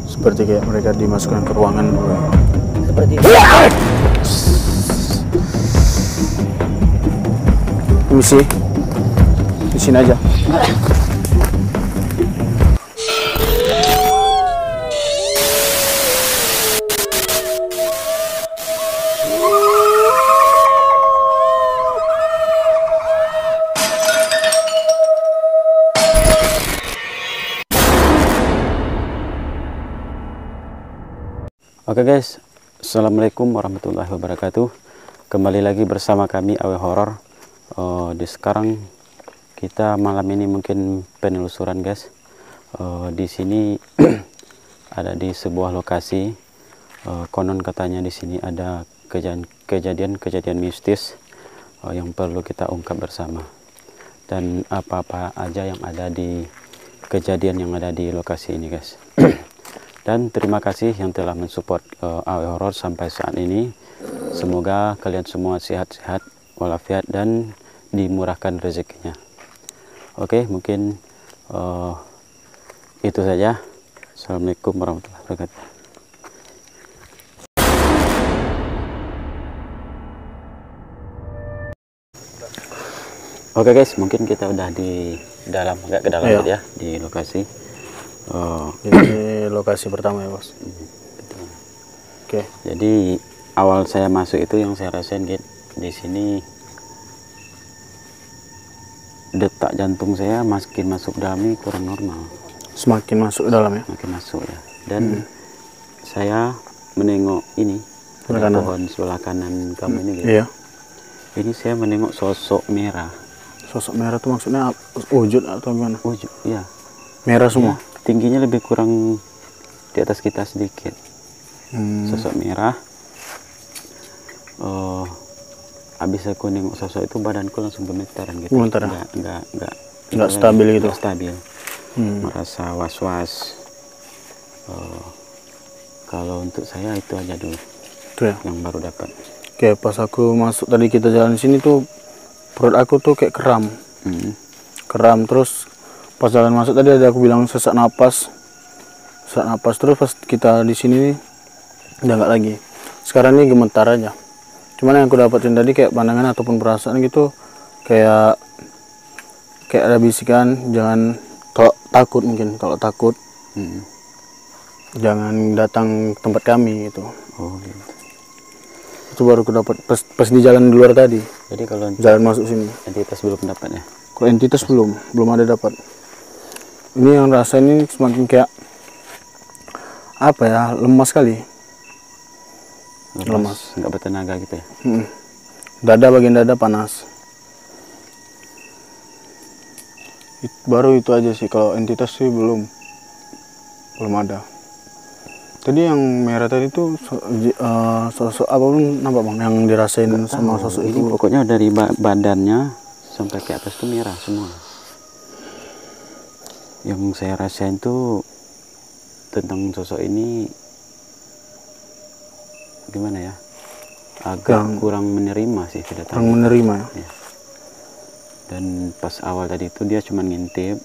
Seperti kayak mereka dimasukkan ke ruangan dulu. Seperti itu. Misi di sini aja. Oke guys, assalamualaikum warahmatullahi wabarakatuh. Kembali lagi bersama kami Awe Horor. Sekarang kita malam ini mungkin penelusuran guys. Di sini ada di sebuah lokasi. Konon katanya di sini ada kejadian mistis yang perlu kita ungkap bersama. Dan apa-apa aja yang ada di kejadian yang ada di lokasi ini guys. Dan terima kasih yang telah mensupport Awe Horor sampai saat ini. Semoga kalian semua sehat-sehat walafiat dan dimurahkan rezekinya. Oke, mungkin itu saja. Assalamualaikum warahmatullahi wabarakatuh. Oke guys, mungkin kita udah di dalam, agak ke dalam ya, di lokasi. Ini lokasi pertama ya bos. Oke. Jadi awal saya masuk itu yang saya rasain gitu, di sini detak jantung saya makin masuk dalam ini kurang normal. Semakin masuk dalam ya? Makin masuk ya. Dan saya menengok ini pohon sebelah kanan kamu ini gitu. Iya. Ini saya menengok sosok merah. Sosok merah itu maksudnya wujud atau gimana? Wujud, iya. Merah semua? Ya, tingginya lebih kurang di atas kita sedikit. Sosok merah. Habis aku nengok sosok itu badanku langsung gemetaran gitu. Gemetaran? Enggak stabil gitu? Enggak stabil. Merasa was-was. Kalau untuk saya itu aja dulu. Itu ya? Yang baru dapat. Oke, pas aku masuk tadi kita jalan sini tuh perut aku tuh kayak kram. Kram, terus pas jalan masuk tadi ada aku bilang sesak napas. Sesak napas, terus pas kita di sini udah nggak lagi. Sekarang ini gemetar aja. Cuman yang aku dapetin tadi kayak pandangan ataupun perasaan gitu, kayak ada bisikan, jangan takut mungkin. Kalau takut jangan datang ke tempat kami gitu. Oh gitu. Itu baru aku dapat pas di jalan di luar tadi. Jadi kalau jalan masuk sini entitas belum dapat ya? Kalau entitas belum ada dapat. Ini yang rasa ini semakin kayak apa ya, lemas kali. Lemas. Nggak bertenaga gitu ya? Bagian dada panas. Baru itu aja sih, kalau entitas sih belum ada. Tadi yang merah tadi itu sosok apa pun nampak bang, yang dirasain sama sosok ini itu? Pokoknya dari badannya sampai ke atas tuh merah semua. Yang saya rasain tuh tentang sosok ini gimana ya, agak kurang menerima sih kedatangan. Kurang menerima ya. Dan pas awal tadi itu dia cuma ngintip,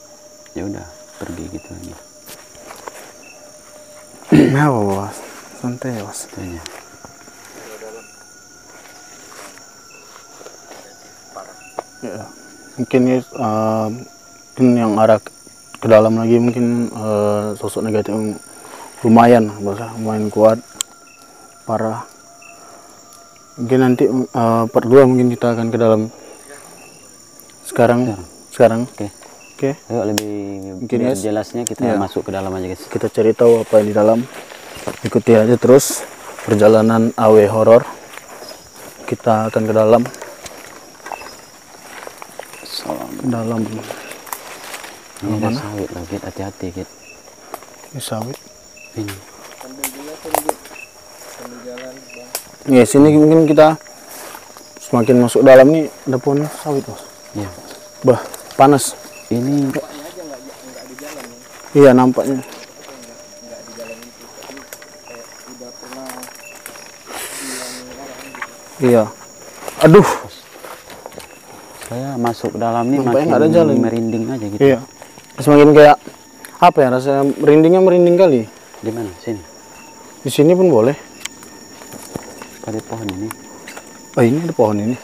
ya udah pergi gitu lagi. Nah bos, santai ya bos. Tanya. Ya, mungkin yang arah ke dalam lagi mungkin sosok negatif lumayan kuat, parah. Mungkin nanti part 2 mungkin kita akan ke dalam. Sekarang. Oke. Ayo lebih mungkin biar jelasnya kita masuk ke dalam aja guys. Kita cari tahu apa yang di dalam. Ikuti aja terus perjalanan Awe Horor. Kita akan ke dalam. Dalam. Ini ada sawit lagi, hati-hati gitu. Ini sawit. Ini. Ya sini mungkin kita semakin masuk dalam nih ada pohon sawit bos. Iya. Bah, panas. Ini iya nampaknya. Iya. Aduh. Saya masuk ke dalam nih nampaknya makin ada jalan. merinding aja gitu. Iya. Semakin kayak Apa ya rasanya, merinding kali. Di mana? Sini. Di sini pun boleh. Pada pohon ini. Oh, ini ada pohon ini.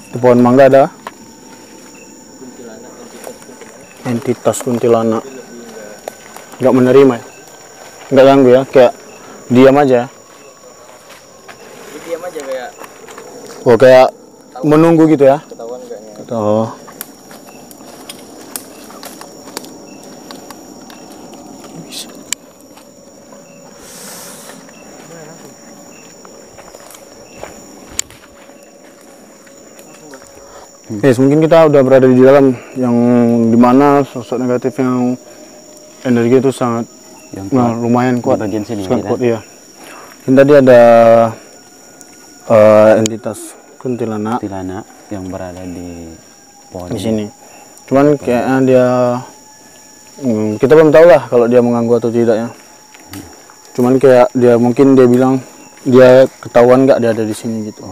Di pohon mangga ada entitas kuntilanak. Nggak menerima ya? Nggak ganggu ya? Kayak diam aja. Diam aja kayak Oh, kayak menunggu gitu ya? ketahuan enggaknya. Oh. Yes, mungkin kita udah berada di dalam yang dimana sosok negatif yang energi itu sangat Yang lumayan kuat. Di bagian sini sangat ya, kuat, iya. Ini tadi ada entitas kuntilanak yang berada di pohon di sini. Cuman kayaknya dia kita belum tahu lah kalau dia mengganggu atau tidak ya. Cuman kayak dia mungkin dia bilang dia ketahuan nggak dia ada di sini gitu.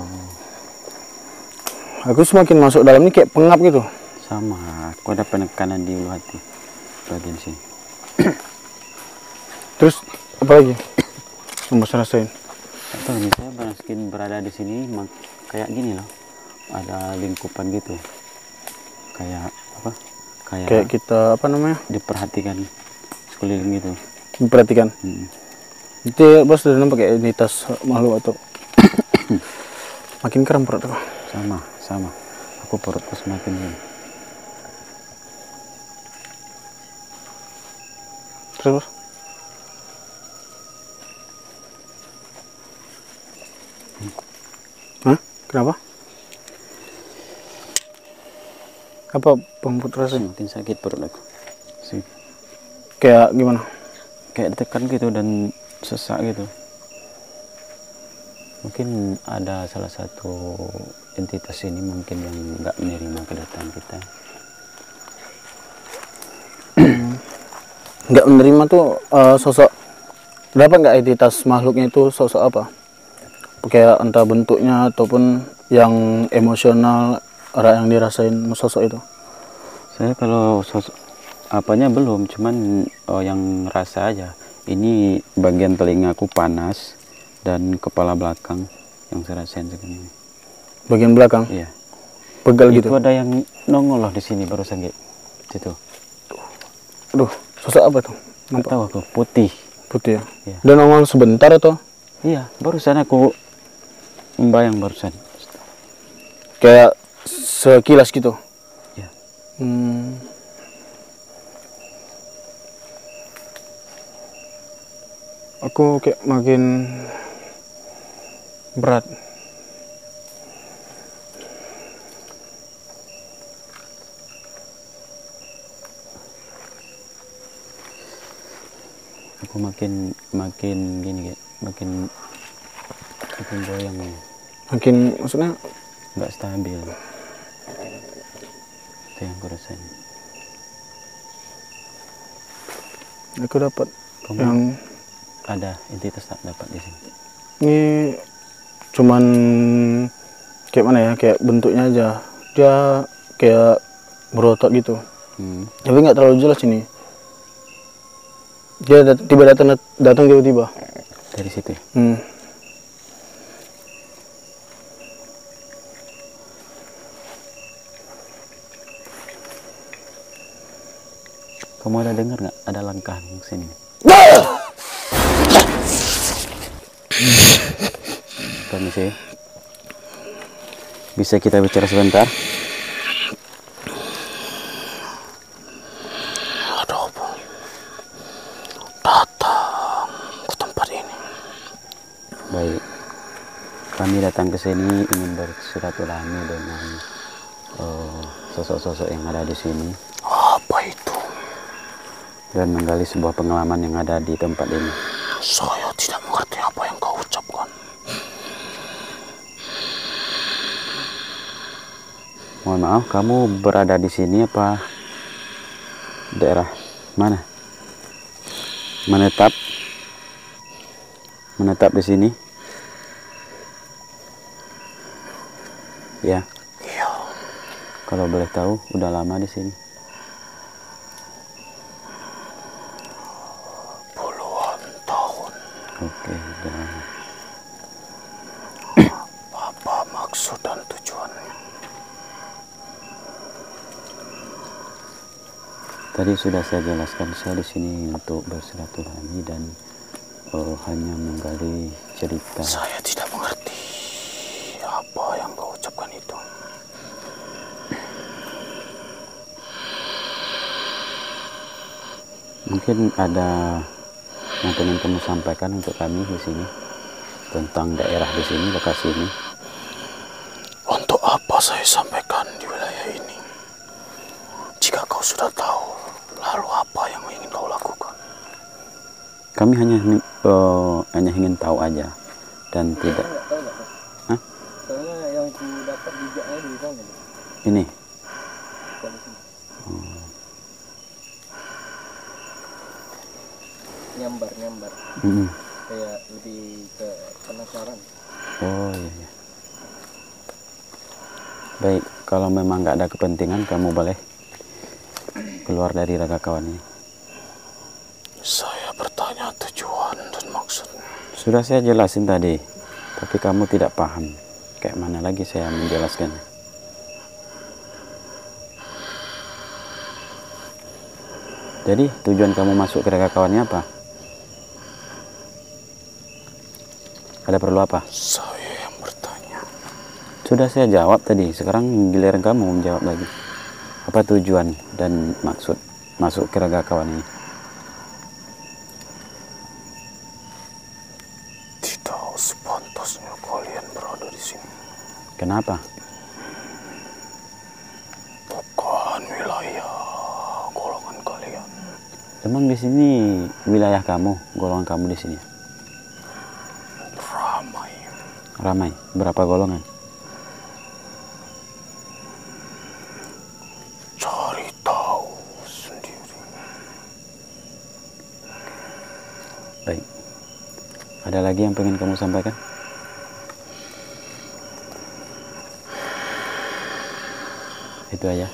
Aku semakin masuk dalam ini kayak pengap gitu. Sama, aku ada penekanan di ulu hati bagian sini. Terus apa lagi? Mas rasain. Atau misalnya mungkin berada di sini kayak gini loh, ada lingkupan gitu, kayak apa? Kayak kita apa namanya? Diperhatikan sekeliling gitu. Diperhatikan. Itu bos udah nampak kayak entitas makhluk atau makin kram perut aku. Sama. Aku perutku semakin gini. Terus bos? Hah? Kenapa? Apa pembut rasanya? Semakin sakit perut aku. Kayak gimana? Kayak ditekan gitu dan sesak gitu. Mungkin ada salah satu entitas ini mungkin yang nggak menerima kedatangan kita. Nggak menerima tuh sosok, dapat nggak entitas makhluknya itu sosok apa? Kayak entah bentuknya ataupun yang emosional yang dirasain sosok itu. Saya kalau sosok apanya belum, cuman yang rasa aja. Ini bagian telingaku panas dan kepala belakang yang saya rasain sekarang. Bagian belakang? Iya. Pegal Itu gitu? ada yang nongol loh di sini barusan gitu. Situ. Aduh, sosok apa tuh? Nggak tahu aku, putih. Putih ya? Iya. Dan nongol sebentar atau? Iya, barusan aku membayang barusan. Kayak sekilas gitu? Iya. Aku kayak makin berat. Aku makin gini kayak makin goyang, Makin maksudnya nggak stabil. Itu yang aku rasain. aku dapat Kamu yang ada entitas tak dapat di sini? ini cuman kayak mana ya, kayak bentuknya aja dia kayak berotot gitu, tapi nggak terlalu jelas ini. Dia datang tiba-tiba Dari situ ya? Kamu ada dengar nggak ada langkah di sini? Permisi. Bisa kita bicara sebentar? Ada apa? Datang ke tempat ini. Baik. Kami datang ke sini ingin bersilaturahmi dengan sosok-sosok yang ada di sini. Apa itu? Dan menggali sebuah pengalaman yang ada di tempat ini. Saya tidak mengerti apa yang kau ucapkan. Mohon maaf, kamu berada di sini apa daerah mana? Menetap di sini? Ya. Iya. Kalau boleh tahu, udah lama di sini? Puluhan tahun. Oke, udah lama. Apa maksud dan tujuannya? Tadi sudah saya jelaskan, saya di sini untuk bersilaturahmi dan hanya menggali cerita. Saya tidak mengerti apa yang kau ucapkan itu. Mungkin ada yang ingin kamu sampaikan untuk kami di sini tentang daerah di sini, lokasi ini. Untuk apa saya sampaikan di wilayah ini? Jika kau sudah tahu, lalu apa yang ingin kau lakukan? Kami hanya ingin tahu aja dan tidak. Hah? Soalnya yang ku dapat jejaknya di sana. Ini. Nyambar. Mm-mm. Kayak lebih ke penasaran. Oh iya. Baik, kalau memang nggak ada kepentingan, kamu boleh keluar dari raga kawan ini. Saya bertanya tujuan dan maksudnya. Sudah saya jelasin tadi, tapi kamu tidak paham. Kayak mana lagi saya menjelaskannya? Jadi tujuan kamu masuk ke raga kawannya apa? Ada perlu apa? Saya yang bertanya. Sudah saya jawab tadi, sekarang giliran kamu menjawab lagi. Apa tujuan dan maksud masuk ke raga kawan ini? Tidak sepantasnya kalian berada di sini. Kenapa? Bukan wilayah golongan kalian. Emang di sini wilayah kamu, golongan kamu di sini? Ramai. Ramai. Berapa golongan? Cari tahu sendiri. Baik. Ada lagi yang pengen kamu sampaikan? Itu aja.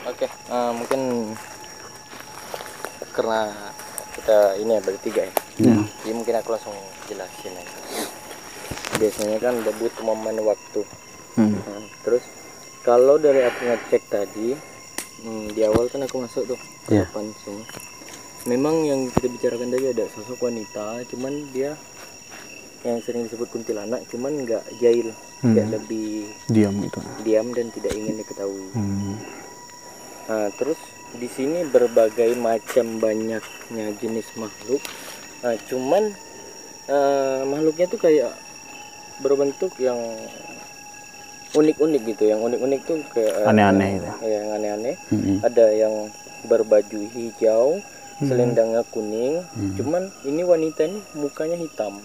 Oke, mungkin karena kita ini ya bertiga ya. Jadi mungkin aku langsung jelasin aja. Biasanya kan udah butuh momen waktu. Terus kalau dari aku ngecek tadi di awal kan aku masuk tuh Iya. depan sini. Memang yang kita bicarakan tadi ada sosok wanita, cuman dia yang sering disebut kuntilanak, cuman nggak jahil, kayak lebih Diam itu. diam dan tidak ingin diketahui. Nah, terus di sini berbagai macam banyaknya jenis makhluk. Nah, cuman makhluknya tuh kayak berbentuk yang unik-unik gitu. Yang unik-unik tuh kayak Aneh-aneh gitu. Ya, yang aneh-aneh. Ada yang berbaju hijau, selendangnya kuning. Cuman ini wanita ini mukanya hitam.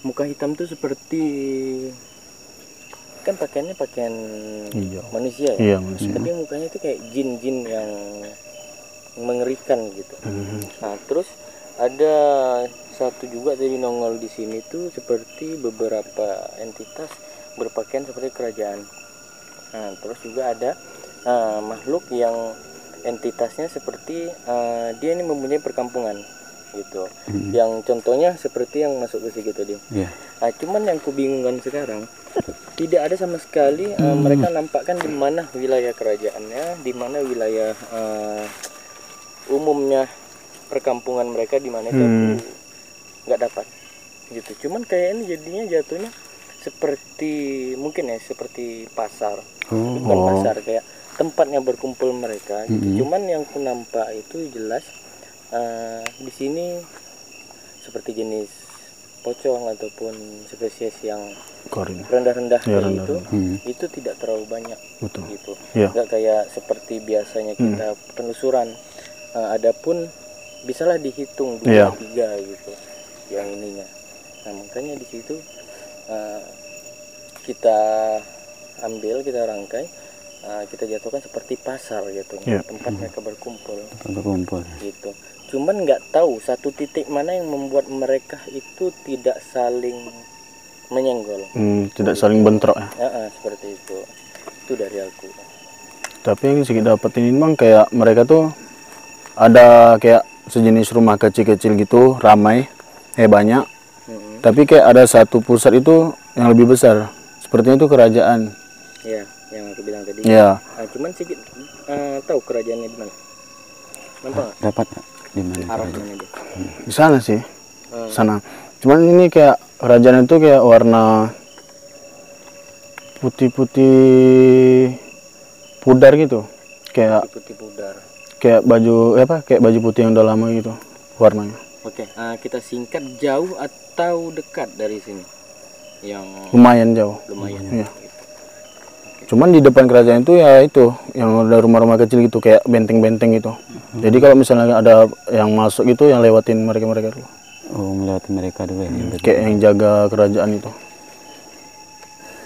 Muka hitam tuh seperti kan pakaiannya pakaian Hijau. manusia ya. Iya, manusia. Tapi mukanya tuh kayak jin-jin yang mengerikan gitu. Nah, terus ada satu juga tadi nongol di sini tuh seperti beberapa entitas berpakaian seperti kerajaan. Nah, terus juga ada makhluk yang entitasnya seperti dia ini mempunyai perkampungan gitu. Yang contohnya seperti yang masuk ke situ tadi. Iya. Nah, cuman yang kubingungkan sekarang tidak ada sama sekali mereka nampakkan di mana wilayah kerajaannya, di mana wilayah umumnya perkampungan mereka di mana itu aku nggak dapat gitu. Cuman kayak ini jadinya jatuhnya seperti mungkin ya seperti pasar, bukan pasar, kayak tempatnya berkumpul mereka gitu. Cuman yang ku nampak itu jelas di sini seperti jenis pocong ataupun spesies yang Korin. rendah-rendah Ya, kayak rendah-rendah. itu tidak terlalu banyak. Betul. Gitu. Iya. Nggak kayak seperti biasanya kita penelusuran. Adapun bisalah dihitung 2, Iya. 3 gitu yang ininya. Nah, makanya di situ kita ambil, kita rangkai, kita jatuhkan seperti pasar gitu, tempat mereka berkumpul gitu. Cuman nggak tahu satu titik mana yang membuat mereka itu tidak saling menyenggol, tidak saling bentrok ya. seperti itu dari aku. Tapi yang sedikit dapat ini bang, kayak mereka tuh ada kayak sejenis rumah kecil-kecil gitu, ramai, banyak. Tapi kayak ada satu pusat itu yang lebih besar, sepertinya itu kerajaan. Iya, yang aku bilang tadi. Iya. Cuman sedikit tahu kerajaannya di mana? Nampak? Dapat di mana? Arah mana dia? Di sana sih, sana. Cuman ini kayak kerajaan itu kayak warna putih-putih pudar gitu, kayak Putih pudar. kayak baju kayak baju putih yang udah lama gitu warnanya. Oke, kita singkat, jauh atau dekat dari sini? Yang Lumayan jauh. lumayan. Iya. Cuman di depan kerajaan itu ya itu yang ada rumah-rumah kecil gitu, kayak benteng-benteng gitu. Jadi kalau misalnya ada yang masuk gitu, yang lewatin mereka dulu. Oh, melewati mereka dulu ya. Kayak yang jaga kerajaan itu.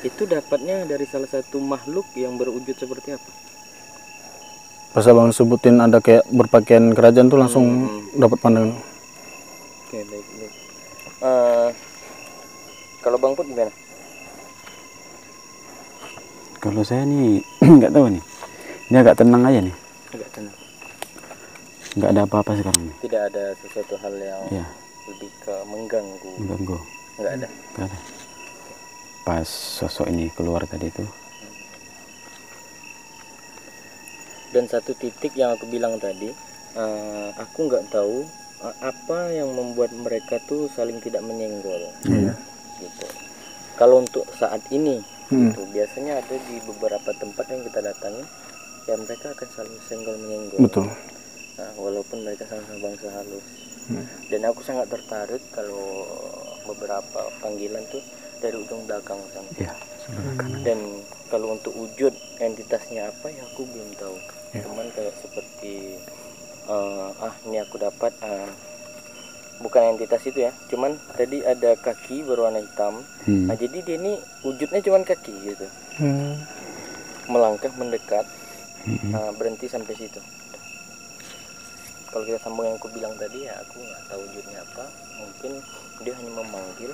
Itu dapatnya dari salah satu makhluk yang berwujud seperti apa? Pas abang sebutin ada kayak berpakaian kerajaan tuh langsung dapat pandangan. Oke, baik. Kalau Bang Put gimana? Kalau saya nih nggak tahu nih. Ini agak tenang aja nih. Agak tenang. Nggak ada apa-apa sekarang nih. Tidak ada sesuatu hal yang Iya. lebih ke mengganggu. Mengganggu. Nggak ada. Nggak ada. Pas sosok ini keluar tadi itu. Dan satu titik yang aku bilang tadi, aku nggak tahu apa yang membuat mereka tuh saling tidak menyenggol. Gitu. Kalau untuk saat ini, gitu, biasanya ada di beberapa tempat yang kita datangi, ya mereka akan saling senggol menyenggol. Betul. Nah, walaupun mereka sama-sama bangsa halus. Dan aku sangat tertarik kalau beberapa panggilan tuh dari ujung belakang sampai. Iya, sebelah kanan. Dan kalau untuk wujud entitasnya apa ya aku belum tahu. Cuman kayak seperti ini aku dapat bukan entitas itu ya, cuman tadi ada kaki berwarna hitam. Nah, jadi dia ini wujudnya cuman kaki gitu, melangkah mendekat, berhenti sampai situ. Kalau kita sambung yang aku bilang tadi ya aku nggak tahu wujudnya apa, mungkin dia hanya memanggil,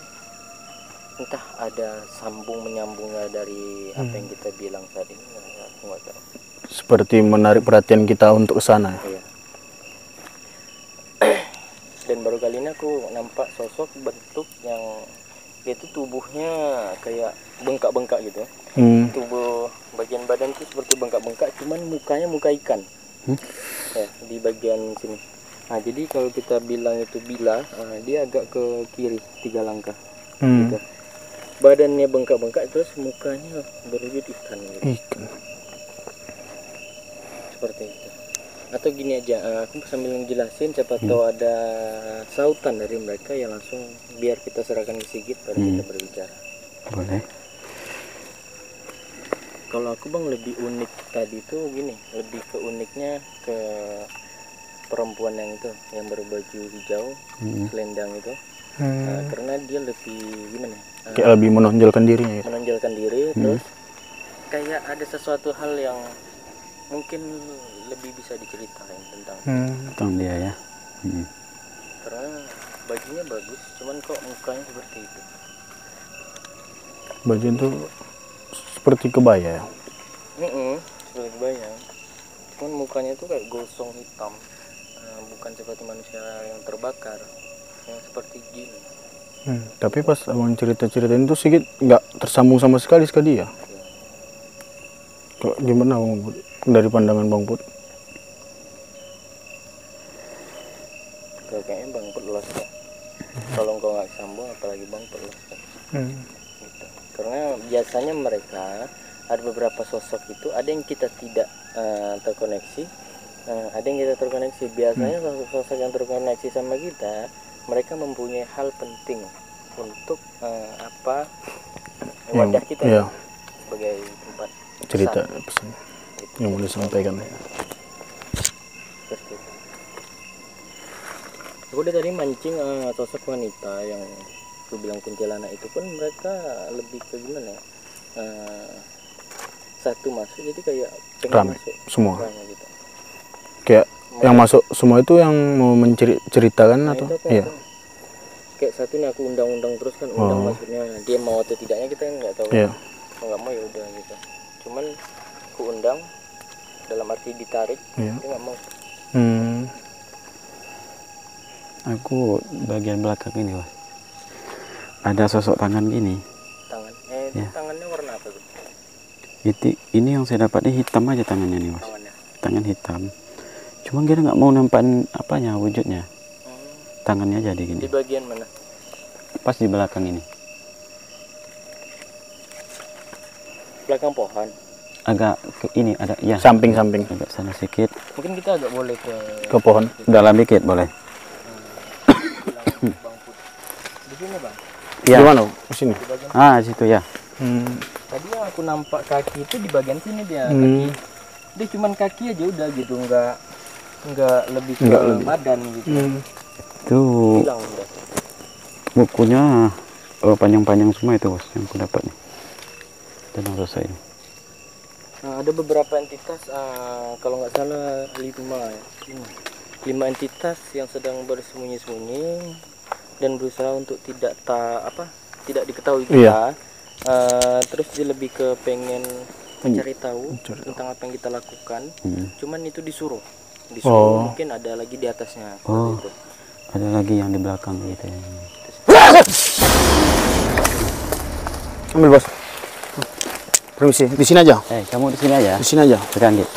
entah ada sambung menyambungnya dari apa yang kita bilang tadi, aku nggak tahu. Seperti menarik perhatian kita untuk ke sana. Iya. Dan baru kali ini aku nampak sosok bentuk yang itu tubuhnya kayak bengkak-bengkak gitu. Tubuh bagian badan itu seperti bengkak-bengkak, cuman mukanya muka ikan. Ya, di bagian sini. Nah, jadi kalau kita bilang itu bila, dia agak ke kiri 3 langkah. Gitu. Badannya bengkak-bengkak terus mukanya berwujud ikan gitu. Ikan. Seperti itu. Atau gini aja, aku sambil ngejelasin, siapa tahu ada sautan dari mereka yang langsung biar kita serahkan ke Sigit baru kita berbicara. Boleh. Kalau aku Bang lebih unik tadi tuh gini, lebih ke uniknya ke perempuan yang itu yang berbaju hijau, selendang itu. Karena dia lebih gimana? Kayak lebih menonjolkan dirinya. Menonjolkan diri, terus kayak ada sesuatu hal yang mungkin lebih bisa diceritain tentang dia ya. Karena bajunya bagus, cuman kok mukanya seperti itu. Baju itu seperti kebaya ya. Seperti kebaya. Cuman mukanya itu kayak gosong hitam, bukan seperti manusia yang terbakar, yang seperti jin. Tapi pas abang cerita-ceritain itu sedikit nggak tersambung sama sekali ya. Kalau gimana Bang Put? Dari pandangan Bang Put? Kayaknya Bang Put lolos ya. Kalau engkau nggak sambung, apalagi Bang Put lolos ya. Gitu. Karena biasanya mereka ada beberapa sosok itu, ada yang kita tidak terkoneksi, ada yang kita terkoneksi. Biasanya sosok yang terkoneksi sama kita, mereka mempunyai hal penting untuk wadah kita ya, sebagai tempat cerita pesan yang mau disampaikan. Aku udah tadi mancing sosok wanita yang aku bilang kuntilanak itu pun mereka lebih ke gimana ya, satu masuk, jadi kayak pengen Rame masuk semua. rame gitu. Kayak yang masuk semua itu yang mau menceritakan Nah, atau? itu apa Iya. itu? Kayak satu nih aku undang-undang terus kan, undang Oh. maksudnya dia mau atau tidaknya kita nggak tahu. Iya. Kalau nggak mau ya udah gitu. Cuman aku undang dalam arti ditarik, Iya. dia nggak mau. Aku bagian belakang ini, Bos. Ada sosok tangan gini. Tangan, Ya. tangannya warna apa tuh? Ini yang saya dapat ini hitam aja tangannya nih, Bos. Tangannya. Tangan hitam. Cuma dia nggak mau nampakin apanya, wujudnya. Hmm. Tangannya jadi Di gini. bagian mana? Pas di belakang ini. Belakang pohon. Agak ke ini ada ya. Samping-samping Agak sana sedikit. Mungkin kita agak boleh ke pohon. Dalam dikit boleh. bangku. Di sini bang. Ya. Di mana? Di sini. Di bagian Ah, situ ya. tadi yang aku nampak kaki itu di bagian sini dia. Hmm. Kaki. Dia cuman kaki aja udah gitu, nggak lebih ke Nggak lebih. badan gitu. Itu Hilang udah. bukunya panjang-panjang semua itu, Bos, yang aku dapat nih. Tentang sosok ini. Nah, ada beberapa entitas, kalau nggak salah 5 entitas yang sedang bersembunyi-sembunyi dan berusaha untuk tidak diketahui kita. Iya. Terus dia lebih ke pengen mencari tahu tentang apa yang kita lakukan. Cuman itu disuruh mungkin ada lagi di atasnya. Oh. Itu. Ada lagi yang di belakang gitu ya. Ambil bos. Permisi, di sini aja. Kamu di sini aja. Di sini aja. Sekarang gitu.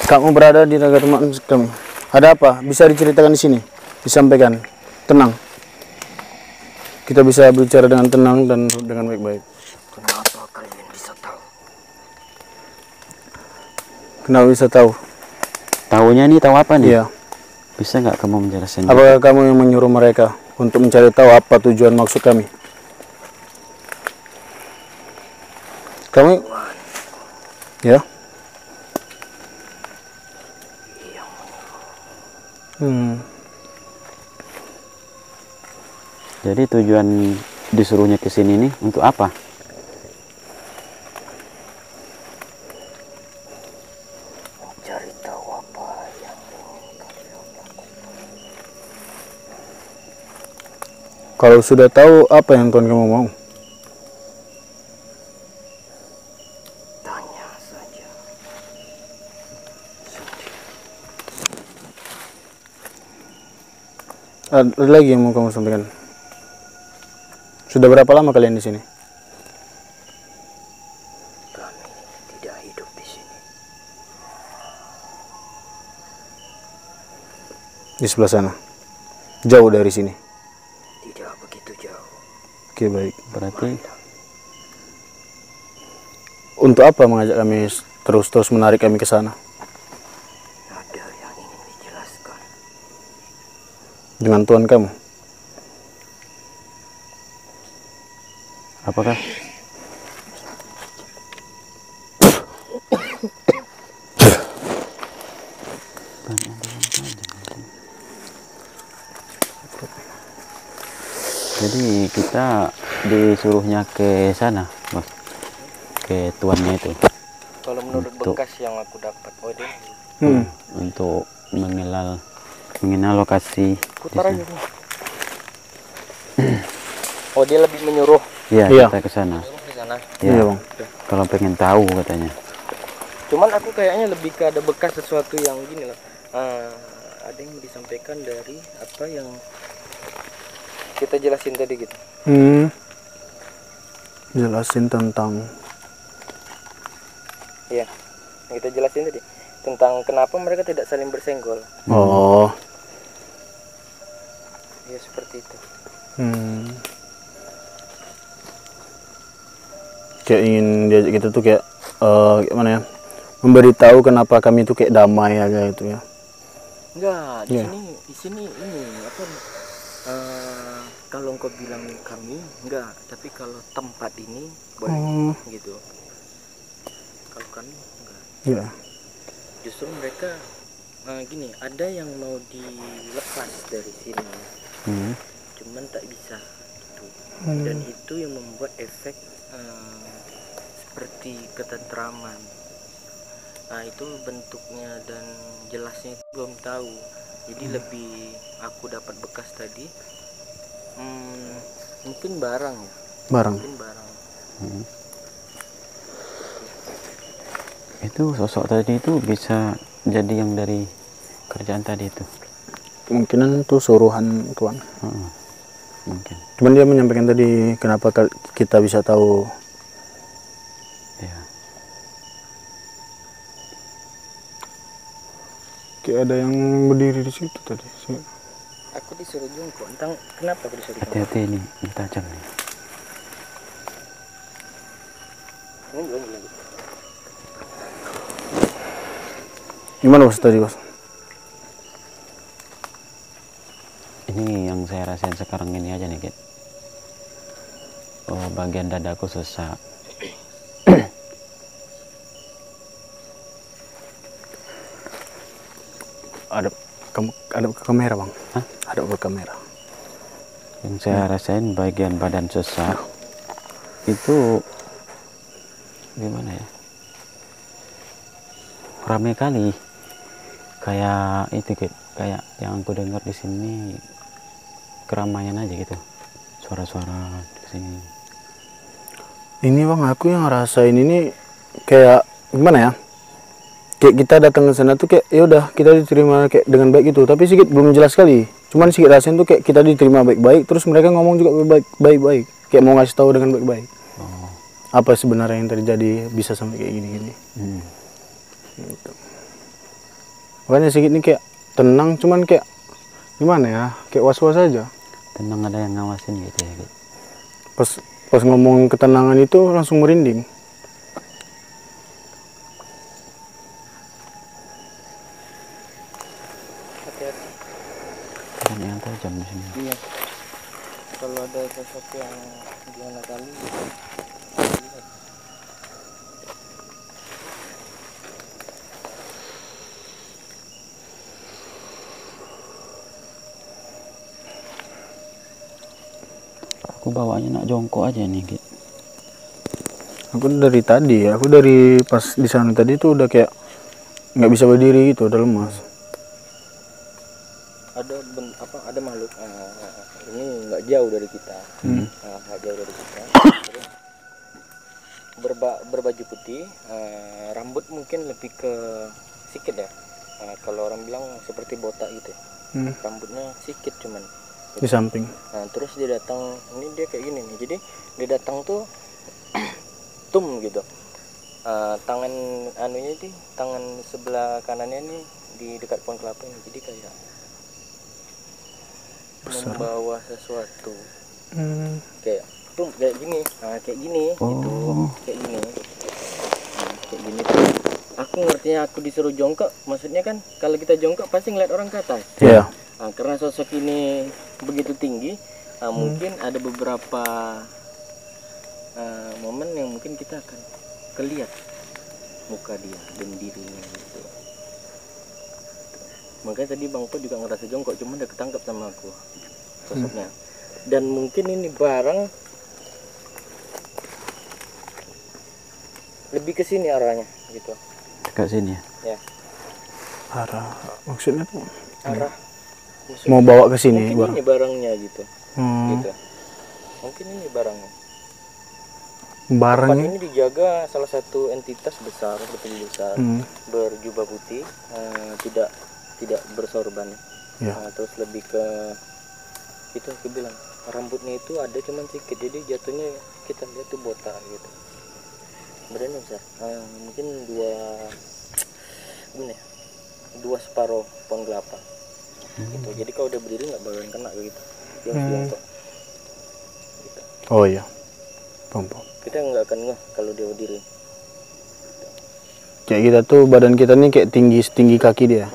Kamu berada di negara teman kami. Ada apa? Bisa diceritakan di sini. Disampaikan. Tenang. Kita bisa bicara dengan tenang dan dengan baik-baik. Kenapa kalian bisa tahu? Kenapa bisa tahu? Tahunya nih tahu apa nih? Iya. Bisa nggak kamu menjelaskan? Apakah kamu yang menyuruh mereka untuk mencari tahu apa tujuan maksud kami? Kamu? Ya. Jadi tujuan disuruhnya ke sini nih untuk apa? Mencari tahu apa yang ingin kalian lakukan. Kalau sudah tahu apa yang Tuhan kamu mau? Tanya saja. Ada lagi yang mau kamu sampaikan? Sudah berapa lama kalian di sini? Kami tidak hidup di sini. Di sebelah sana. Jauh dari sini. Tidak begitu jauh. Oke, baik. Berarti Untuk apa mengajak kami terus menarik kami ke sana? Ada yang ingin dijelaskan. Dengan Tuhan kamu? apakah? Jadi kita disuruhnya ke sana, Bos, ke tuannya itu. Kalau menurut bekas yang aku dapat, dia Untuk mengenal lokasi. putar aja nih. Dia lebih menyuruh Iya, Iya. kita ke sana. ke sana. Ya, Iya, Bang. kalau pengen tahu katanya. Cuman aku kayaknya lebih ke ada bekas sesuatu yang gini loh. Ada yang disampaikan dari apa yang kita jelasin tadi gitu. Jelasin tentang Iya, yang kita jelasin tadi tentang kenapa mereka tidak saling bersenggol. Oh. Ya seperti itu. Kayak ingin diajak kita tuh kayak gimana ya? Memberitahu kenapa kami itu kayak damai aja gitu ya. Enggak, Iya. di sini ini apa? Kalau engkau bilang kami enggak, tapi kalau tempat ini boleh gitu. Kalau kami enggak. Iya. Justru mereka gini, ada yang mau dilepas dari sini, cuman tak bisa gitu. Dan itu yang membuat efek seperti ketentraman. Nah itu bentuknya dan jelasnya itu belum tahu. Jadi lebih aku dapat bekas tadi, mungkin barang ya. Mungkin barang. Itu sosok tadi itu bisa jadi yang dari kerjaan tadi itu. Kemungkinan itu suruhan tuan. Mungkin. Cuman dia menyampaikan tadi kenapa kita bisa tahu. Ya. Kayak ada yang berdiri di situ tadi. Aku disuruh jongkok. Entah kenapa aku disuruh jongkok. Hati-hati ini tajam nih. Ini belum lagi. Gimana bos tadi bos? Ini yang saya rasain sekarang ini aja nih, Kit. Oh, bagian dadaku sesak. Ada ke kamera bang. Hah? Ada ke kamera. Yang saya rasain bagian badan sesak. Itu gimana ya? Ramai kali. Kayak itu, Kit. Kayak yang aku dengar di sini keramaian aja gitu. Suara-suara di sini. Ini bang, aku yang ngerasain ini kayak gimana ya? Kayak kita datang ke sana tuh kayak ya udah kita diterima kayak dengan baik gitu. Tapi sedikit belum jelas sekali. Cuman sedikit rasain tuh kayak kita diterima baik-baik. Terus mereka ngomong juga baik-baik. Kayak mau ngasih tahu dengan baik-baik. Oh. Apa sebenarnya yang terjadi bisa sampai kayak gini-gini. Gitu. Makanya sedikit ini kayak tenang, cuman kayak gimana ya? Kayak was-was aja. Tenang, ada yang ngawasin gitu ya, Kit. Pas ngomong ketenangan itu langsung merinding. Hati-hati. Kan yang tajam di sini. Iya. Kalau ada sesuatu yang gimana kali. Aku bawanya nak jongkok aja nih, Kit. Aku dari tadi ya, aku dari pas di sana tadi tuh udah kayak nggak bisa berdiri gitu, udah lemas. Ada makhluk ini nggak jauh dari kita, nggak jauh dari kita. Terus berbaju putih, rambut mungkin lebih ke sikit ya. Kalau orang bilang seperti botak gitu, rambutnya sikit cuman. Di samping. Nah terus dia datang, ini dia kayak gini nih. Jadi dia datang tuh tum gitu. Tangan anunya di tangan sebelah kanannya nih di dekat pohon kelapa ini. Jadi kayak besar. Membawa sesuatu. Kayak tum kayak gini. Kayak gini gitu. Kayak gini. Kayak gini. Aku ngertinya aku disuruh jongkok, maksudnya kan kalau kita jongkok pasti ngeliat orang ke atas. Iya. Karena sosok ini begitu tinggi, mungkin ada beberapa momen yang mungkin kita akan kelihat muka dia dan dirinya gitu. Makanya tadi Bang Po juga ngerasa jongkok, cuma udah ketangkap sama aku sosoknya. Dan mungkin ini barang lebih ke sini arahnya gitu. Dekat sini ya? Ya. Arah maksudnya tuh Arah. mau bawa ke sini mungkin ini barangnya gitu. Gitu. Mungkin ini barangnya. Tempat Barangnya ini dijaga salah satu entitas besar, betul besar, berjubah putih, tidak bersorban. ya. Terus lebih ke itu aku bilang rambutnya itu ada cuman sedikit, jadi jatuhnya kita lihat tuh botak gitu. Badannya besar, mungkin dua separuh pohon kelapa. Gitu. Jadi kalau udah berdiri nggak bakalan kena gitu. Gitu. Oh iya. Pom. Kita nggak akan ngeh kalau dia berdiri. Kayak kita tuh badan kita nih kayak setinggi kaki dia.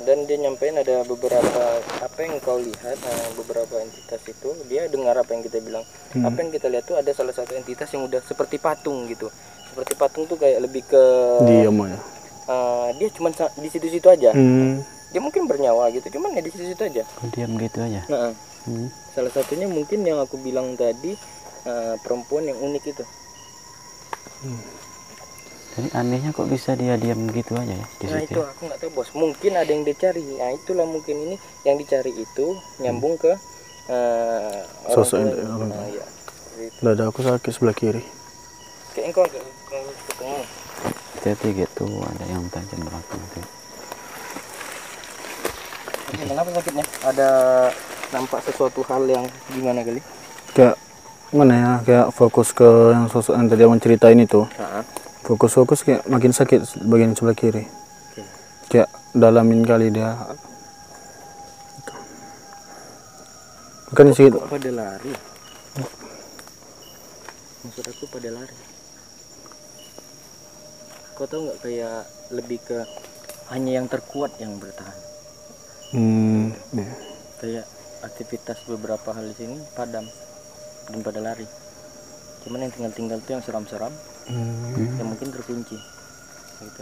Dan dia nyampein ada beberapa apa yang kau lihat, beberapa entitas itu dia dengar apa yang kita bilang. Apa yang kita lihat tuh ada salah satu entitas yang udah seperti patung gitu. Seperti patung tuh kayak lebih ke Diam aja. Dia cuma di situ-situ aja. Dia mungkin bernyawa gitu, cuman ya di situ-situ aja. Diam gitu aja. Salah satunya mungkin yang aku bilang tadi, perempuan yang unik itu. Ini anehnya kok bisa dia diam gitu aja ya di Nah situ. itu aku nggak tahu bos, mungkin ada yang dicari. Nah itulah mungkin ini yang dicari itu nyambung ke orang Sosok tua. orang tua. Nah, ya. Dada aku sakit sebelah kiri. Kayak engkau agak ke tengah. Hati-hati gitu, ada yang tajam belakang tuh. Kenapa sakitnya? Ada nampak sesuatu hal yang gimana kali? Kayak mana ya, kayak fokus ke yang sosok yang tadi abang ceritain itu. Nah, Fokus kayak makin sakit bagian sebelah kiri. oke. Kayak dalamin kali dia. Bukan sih. Kok pada lari? Maksud aku pada lari. Kau tahu nggak kayak lebih ke hanya yang terkuat yang bertahan. Ya. Kayak aktivitas beberapa hal di sini padam dan pada lari. Cuman yang tinggal tuh yang seram-seram, yang mungkin terkunci. Gitu.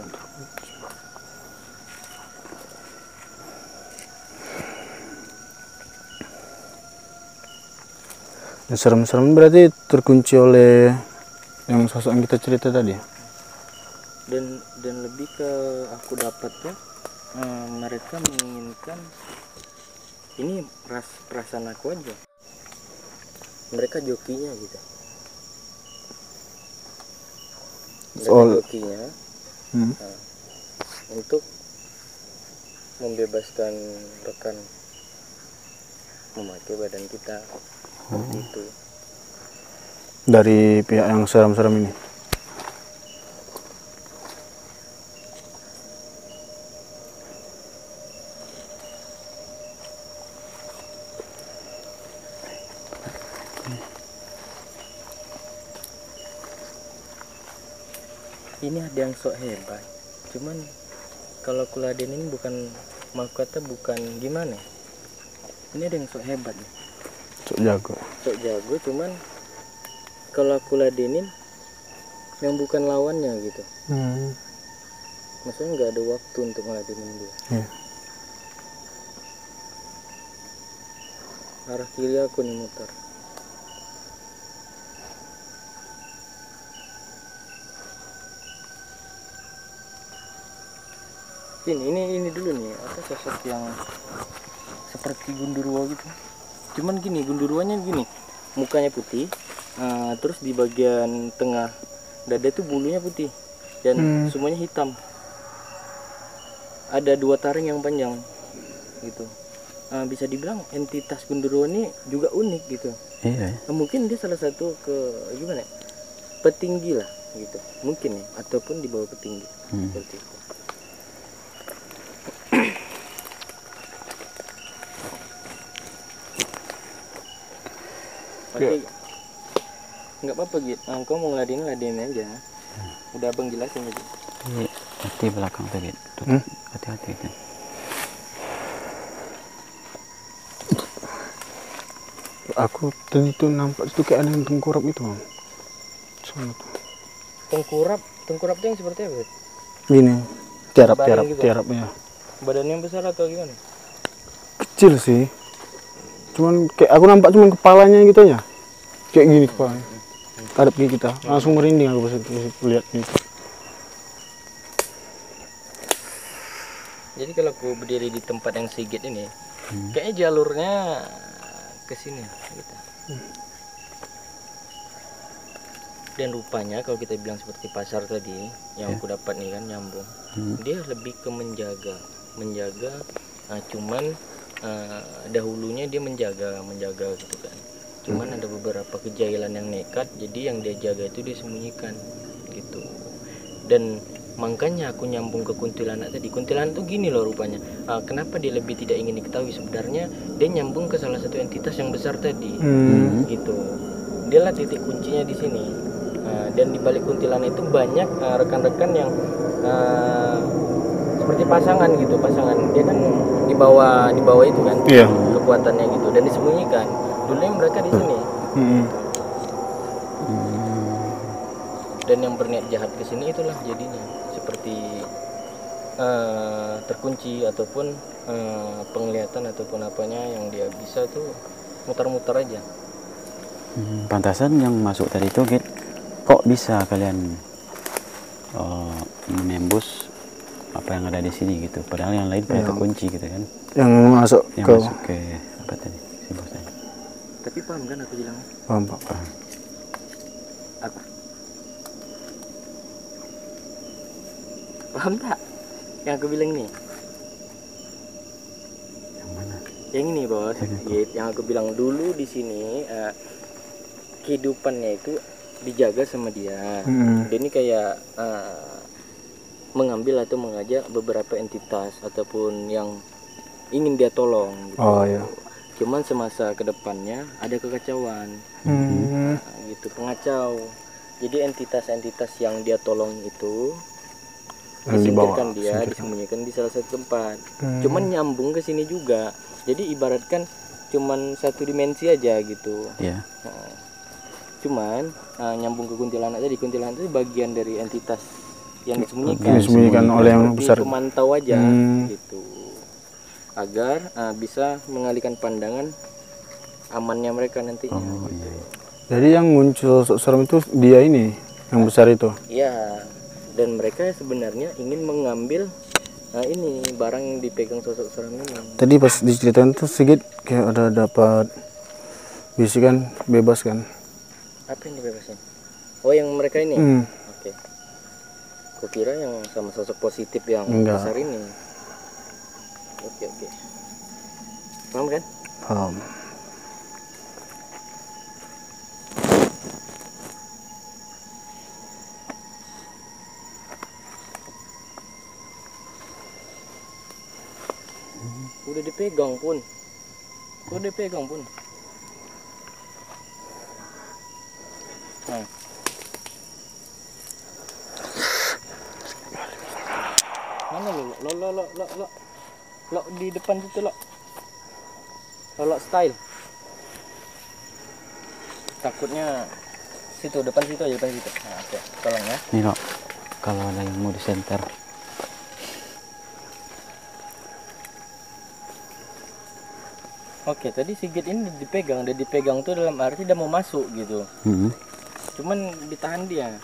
Yang serem-serem berarti terkunci oleh yang sosok yang kita cerita tadi. Dan lebih ke aku dapatnya mereka menginginkan ini perasaan aku aja. Mereka jokinya gitu. Mereka jokinya untuk membebaskan rekan memakai badan kita seperti itu. Dari pihak yang seram-seram ini. Ini ada yang sok hebat, cuman kalau kuladen ini bukan, mau kata bukan gimana ya? Ini ada yang sok hebat nih, sok jago, cuman kalau aku ladenin yang bukan lawannya gitu. Maksudnya nggak ada waktu untuk ngeladenin dia. Arah kiri aku nih muter. Ini dulu nih, apa sosok yang seperti gundurwo gitu. Cuman gini, gundurwonya gini, mukanya putih, terus di bagian tengah dada itu bulunya putih dan semuanya hitam. Ada 2 taring yang panjang gitu. Bisa dibilang entitas gundurwo ini juga unik gitu. Iya. Mungkin dia salah satu gimana ya, petinggi lah gitu, mungkin ya, ataupun di bawah petinggi seperti itu. Oke, nggak apa-apa gitu. Kau mau ngeladenin aja. Udah abang jelasin gitu. Iya, hati belakang tuh gitu. Hati-hati kan. Aku tadi itu nampak itu kayak ada yang tengkurap itu, Bang. Tengkurap tuh yang seperti apa? Gini, tiarap Gitu? ya. Badannya yang besar atau gimana? Kecil sih. Cuman kayak aku nampak cuman kepalanya gitu ya. Kayak gini kepalanya. Hadap gini kita. Langsung merinding aku pas lihat gitu. Jadi kalau aku berdiri di tempat yang sigit ini, kayaknya jalurnya ke sini gitu. Dan rupanya kalau kita bilang seperti pasar tadi yang aku dapat nih kan nyambung, dia lebih ke menjaga, cuman dahulunya dia menjaga gitu kan. Cuman ada beberapa kejailan yang nekat, jadi yang dia jaga itu disembunyikan gitu. Dan makanya aku nyambung ke kuntilanak tadi. Kuntilanak tuh gini loh rupanya. Kenapa dia lebih tidak ingin diketahui? Sebenarnya dia nyambung ke salah satu entitas yang besar tadi, gitu. Dia lah titik kuncinya di sini. Dan di balik kuntilanak itu banyak rekan-rekan yang seperti pasangan gitu, Dia kan di bawah itu kan, kekuatannya gitu, dan disembunyikan. Dulunya mereka di sini. Dan yang berniat jahat ke sini itulah jadinya seperti terkunci ataupun penglihatan ataupun apanya yang dia bisa tuh muter-muter aja. Pantasan yang masuk tadi itu kok bisa kalian menembus apa yang ada di sini gitu. Padahal yang lain pada terkunci gitu kan. Yang masuk ke apa tadi si bos tadi. Tapi paham kan aku bilang? Paham, Pak. Apa? Paham tak? Yang aku bilang nih. Yang mana? Yang ini bos. Yang aku bilang dulu di sini kehidupannya itu dijaga sama dia. Dia ini kayak mengambil atau mengajak beberapa entitas ataupun yang ingin dia tolong gitu. Oh iya. Cuman semasa kedepannya ada kekacauan, gitu, pengacau. Jadi entitas-entitas yang dia tolong itu disingkirkan dia, disembunyikan di salah satu tempat. Cuman nyambung ke sini juga. Jadi ibaratkan cuman satu dimensi aja gitu. Iya. Cuman nyambung ke kuntilanak tadi. Kuntilanak itu bagian dari entitas yang disembunyikan oleh yang besar. Pemantau aja gitu. Agar bisa mengalihkan pandangan amannya mereka nantinya. Gitu. Jadi yang muncul sosok serem itu dia ini, yang besar itu. Iya. Dan mereka sebenarnya ingin mengambil ini barang yang dipegang sosok serem ini. Tadi pas diceritain tuh Sigit kayak ada dapat bisikan bebas kan? Apa yang dibebasin? Oh, yang mereka ini. Oke. Kukira yang sama sosok positif yang besar ini. Oke. Paham kan? Paham. Udah dipegang pun. Nah. Mana lo di depan situ lo style. Takutnya situ depan situ aja. Nah, oke. Tolong ya. Nih lo, kalau ada yang mau disenter. Oke, tadi Sigit ini dipegang tuh dalam arti dia mau masuk gitu. Cuman ditahan dia.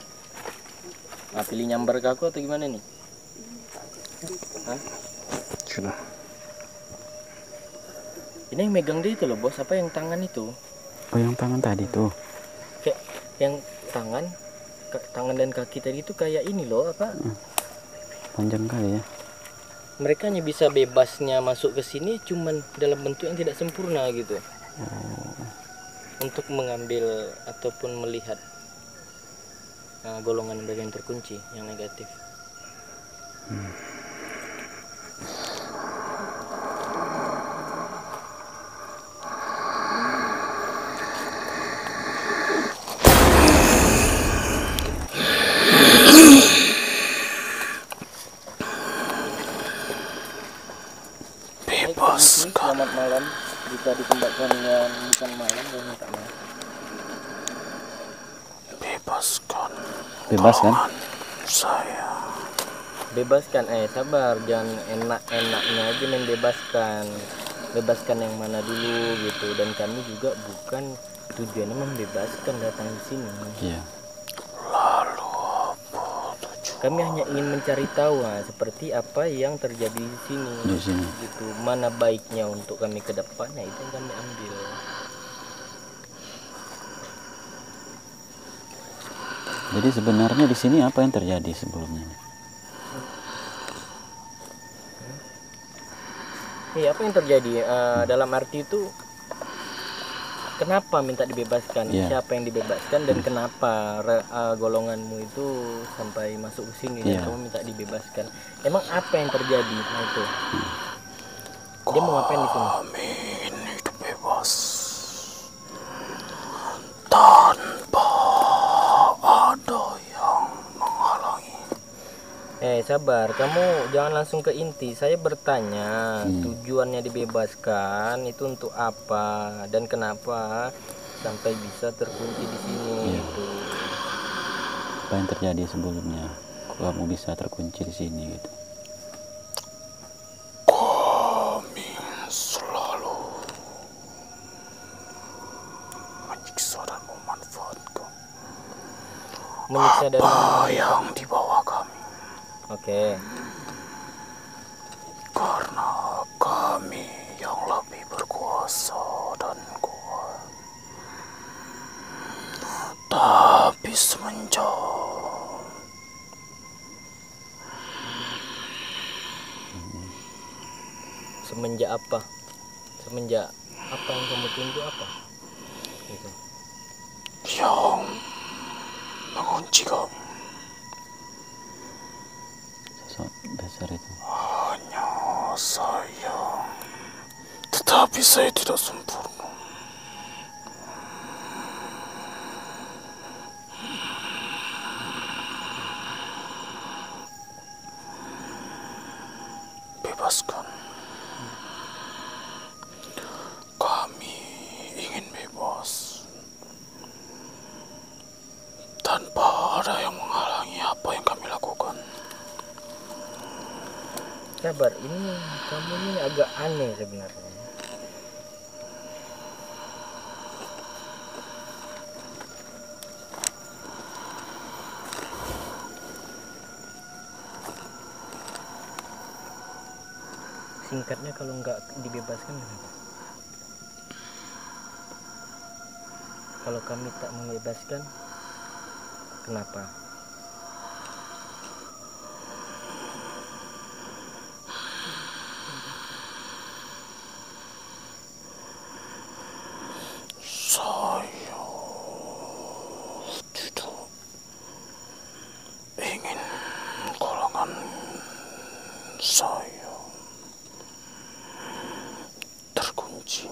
Nah, pilih nyambar ke aku atau gimana nih? Hah? Sudah. Ini yang megang dia itu loh bos, apa yang tangan itu? Oh, yang tangan tadi tuh. Kayak yang tangan dan kaki tadi itu kayak ini loh apa? Panjang kali ya. Mereka hanya bisa bebasnya masuk ke sini cuman dalam bentuk yang tidak sempurna gitu. Untuk mengambil ataupun melihat golongan mereka yang terkunci, yang negatif. Selamat malam. Jika ditembakkan yang bukan malam, saya minta maaf. Bebaskan. Saya. Bebaskan, sabar, jangan enak-enaknya aja main bebaskan. Bebaskan yang mana dulu gitu. Dan kami juga bukan tujuannya membebaskan datang di sini. Iya. Lalu apa tujuan? Kami hanya ingin mencari tahu seperti apa yang terjadi di sini. Gitu. Mana baiknya untuk kami ke depannya itu yang kami ambil. Jadi sebenarnya di sini apa yang terjadi sebelumnya? Iya, apa yang terjadi? Dalam arti itu kenapa minta dibebaskan? Siapa yang dibebaskan dan kenapa golonganmu itu sampai masuk ke sini dan kamu minta dibebaskan? Emang apa yang terjadi? Nah itu. Dia mau ngapain di sini? Kami ini hidup bebas tanpa ada yang menghalangi. Sabar, kamu jangan langsung ke inti. Saya bertanya tujuannya dibebaskan itu untuk apa dan kenapa sampai bisa terkunci di sini. Gitu. Apa yang terjadi sebelumnya kamu bisa terkunci di sini gitu? Kami selalu menyiksa dan memanfaatkan Menyiksa dan apa yang dibawa kami. Oke. Karena kami yang lebih berkuasa dan kuat. Tapi semenjak apa? Semenjak apa yang kamu tunggu apa? Gitu. yang mengunci kami Sosok dasar itu. hanya saya. Tetapi saya tidak sempurna. Bebaskan. Kami ingin bebas. Tanpa ada yang menghalangi apa yang kami lakukan. Sabar, ini kamu ini agak aneh sebenarnya. Singkatnya kalau nggak dibebaskan kenapa? Kalau kami tak membebaskan, kenapa? Saya tidak ingin golongan saya terkunci.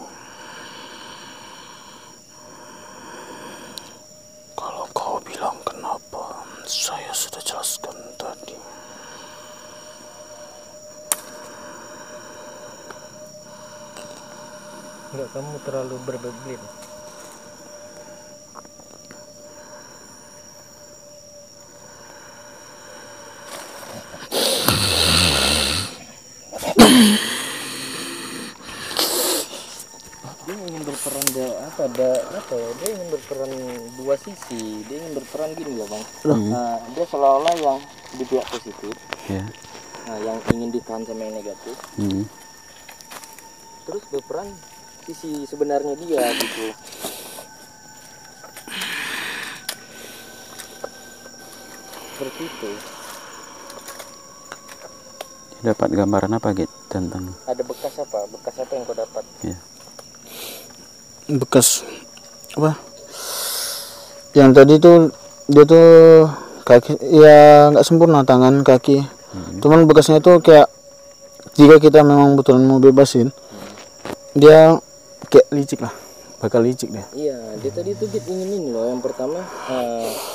Kalau kau bilang kenapa, saya sudah jelaskan tadi. Enggak, kamu terlalu berbelit. Dia ingin berperan dia ingin berperan dua sisi. Dia ingin berperan gini loh bang. Dia seolah-olah yang di pihak positif, Ya. nah yang ingin ditahan sama yang negatif, terus berperan sisi sebenarnya dia gitu. Seperti itu. Dapat gambaran apa gitu tentang? Ada bekas apa? Bekas apa yang kau dapat? Ya. Bekas apa? Yang tadi tuh dia tuh kaki ya nggak sempurna, tangan kaki. Cuman bekasnya tuh kayak jika kita memang betul mau bebasin, dia kayak licik lah, bakal licik dia. Iya, dia tadi tuh dia ingin ini loh. Yang pertama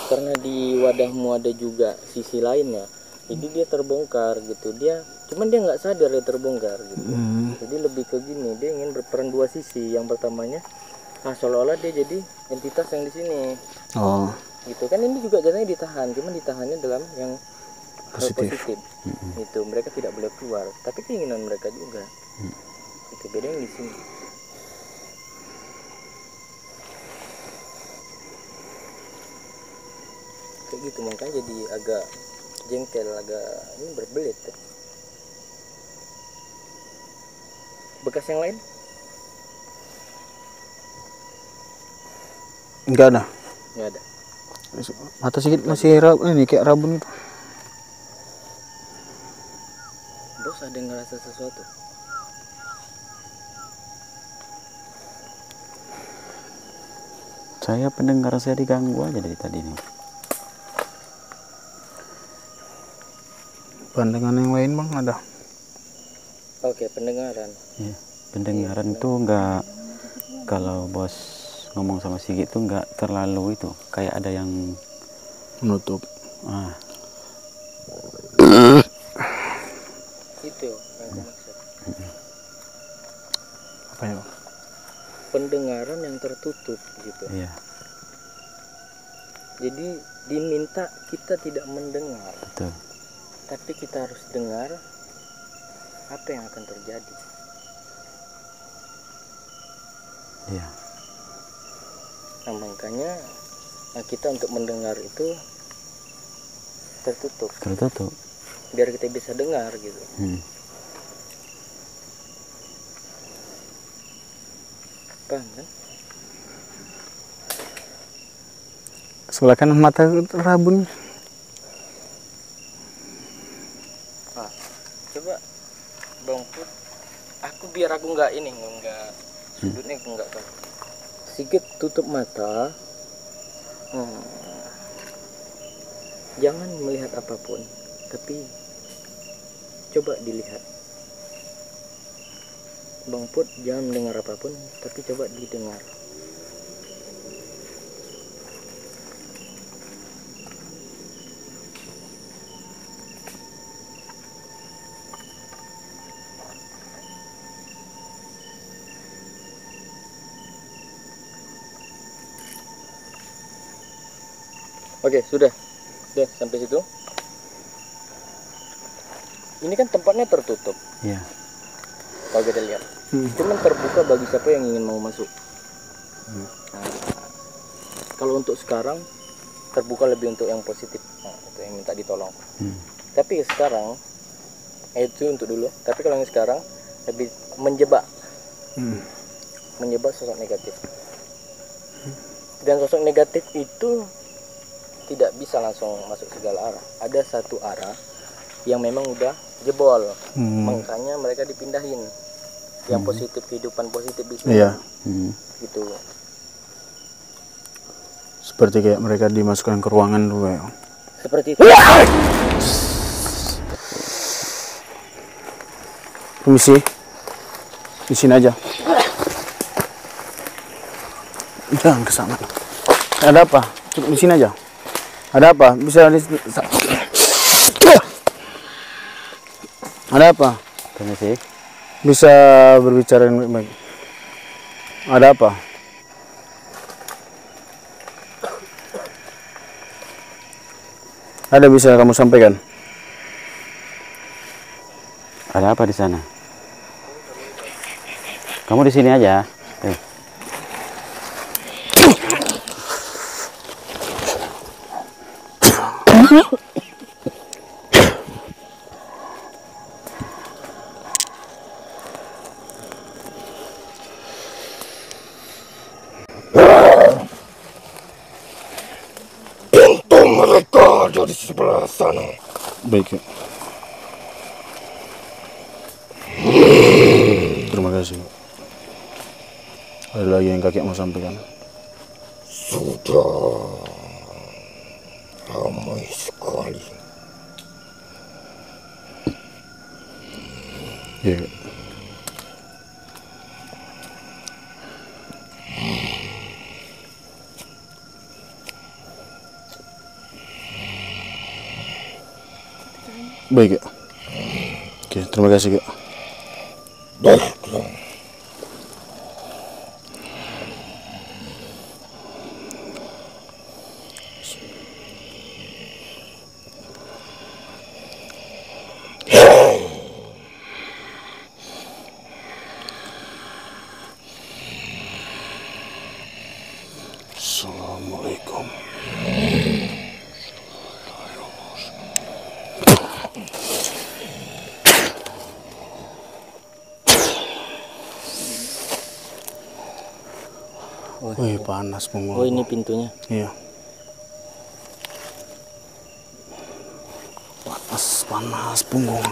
karena di wadahmu ada juga sisi lainnya, jadi dia terbongkar gitu. Cuman dia nggak sadar dia terbongkar gitu. Jadi lebih ke gini, dia ingin berperan dua sisi. Yang pertamanya, seolah-olah dia jadi entitas yang di sini. Oh, Gitu kan, ini juga jadinya ditahan, cuman ditahannya dalam yang positif. Gitu, mereka tidak boleh keluar, tapi keinginan mereka juga. Itu beda yang di sini. Kayak gitu, makanya jadi agak jengkel, agak ini berbelit ya. Bekas yang lain? Enggak ada. Nggak ada. Mata sedikit masih ini kayak rabun itu. Bos ada yang ngerasa sesuatu? Saya pendengar saya diganggu aja dari tadi nih. Pandangan yang lain bang ada. Oke, pendengaran. Ya. Pendengaran tuh nggak, kalau bos ngomong sama Sigit tuh nggak terlalu itu, kayak ada yang Menutup. Itu yang aku maksud. Apa ya bang? Pendengaran yang tertutup gitu. Iya. Jadi diminta kita tidak mendengar, Betul. tapi kita harus dengar apa yang akan terjadi. Iya. Nah, makanya kita untuk mendengar itu tertutup. biar kita bisa dengar gitu. Paham kan? Sebelah kanan mata terabun. Nah, coba Bang Put, biar aku nggak ini, nggak sudutnya nggak tahu. Sedikit tutup mata. Jangan melihat apapun, tapi coba dilihat. Bang Put jangan mendengar apapun, tapi coba didengar. Oke, sudah sampai situ. Ini kan tempatnya tertutup. Iya. Kalau kita lihat, cuman terbuka bagi siapa yang ingin mau masuk. Nah, kalau untuk sekarang terbuka lebih untuk yang positif, untuk yang minta ditolong. Tapi sekarang itu untuk dulu. Tapi kalau yang sekarang lebih menjebak, menjebak sosok negatif. Dan sosok negatif itu tidak bisa langsung masuk segala arah. Ada satu arah yang memang udah jebol, makanya mereka dipindahin. Yang positif, kehidupan positif di sini. Iya. Gitu. Seperti kayak mereka dimasukkan ke ruangan dulu ya. Seperti itu. Permisi. Di sini aja. Jangan ke sana. Ada apa? Di sini aja. Ada apa? Bisa Ada apa? Permisi. Bisa berbicara dengan baik. Ada apa? Ada bisa kamu sampaikan? Ada apa di sana? Kamu di sini aja. Pintu mereka ada di sebelah sana. Baik ya. Terima kasih. Ada lagi yang kakek mau sampaikan? Sudah ramai sekali. Ya. Baik ya. Oke, terima kasih kak. Baiklah. Assalamualaikum. Wih, panas punggung. Oh, ini pintunya. Iya. Panas punggung.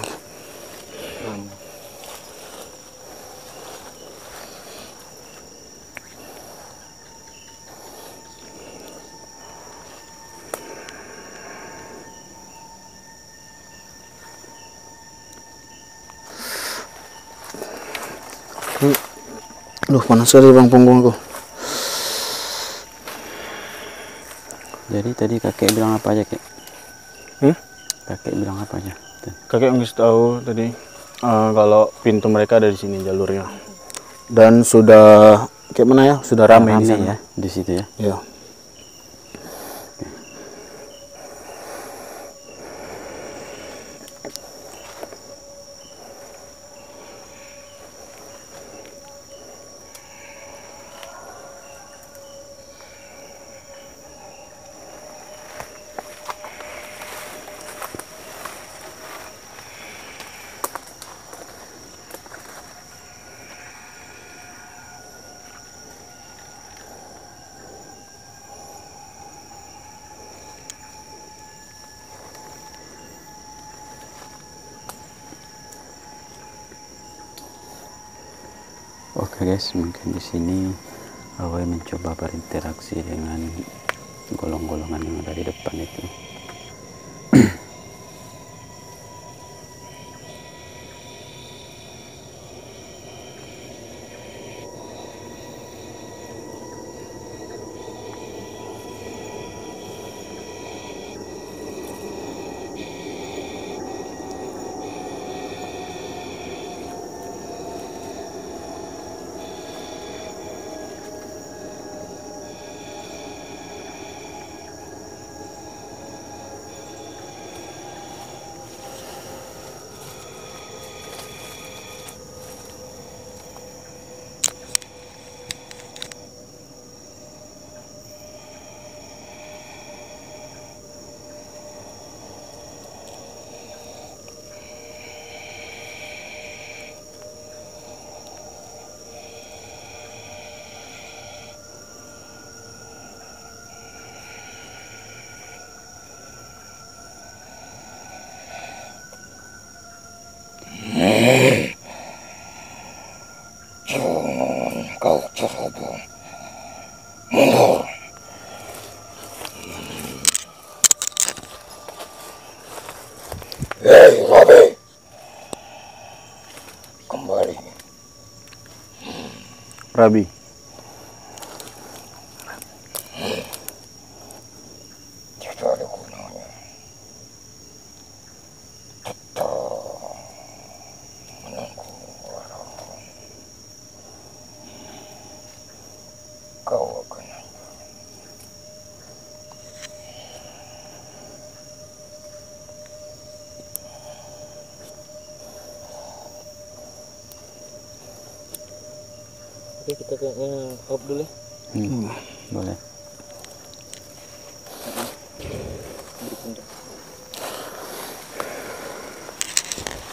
Aduh, panas sekali bang punggungku. Jadi tadi kakek bilang apa aja, Kek? Kakek bilang apa aja? Kakek ngasih tahu tadi kalau pintu mereka ada di sini jalurnya. Dan sudah kayak mana ya? Sudah ramai di sana. Ya, di situ ya. Ya. Oke guys, mungkin di sini Awe mencoba berinteraksi dengan golong-golongan yang ada di depan itu. Jangan kau ceroboh. Mundur. Hei, Rabi. Kembali. Rabi. Tidak ada gunanya. Tetap menunggu arahan. Kau akan hancur. Oke, kita kayaknya off dulu ya. Boleh.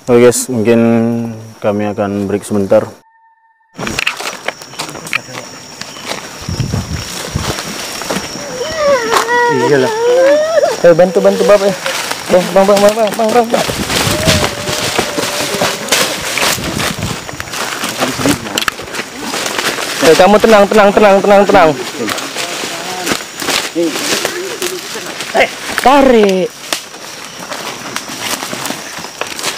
Oke guys, mungkin kami akan break sebentar. Iyalah. Bantu bapak ya. Bang. Kamu tenang. Tarik.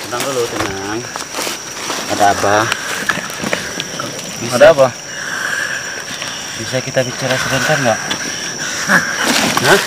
Tenang dulu, tenang. Ada apa? Ada apa? Bisa kita bicara sebentar nggak? Hah?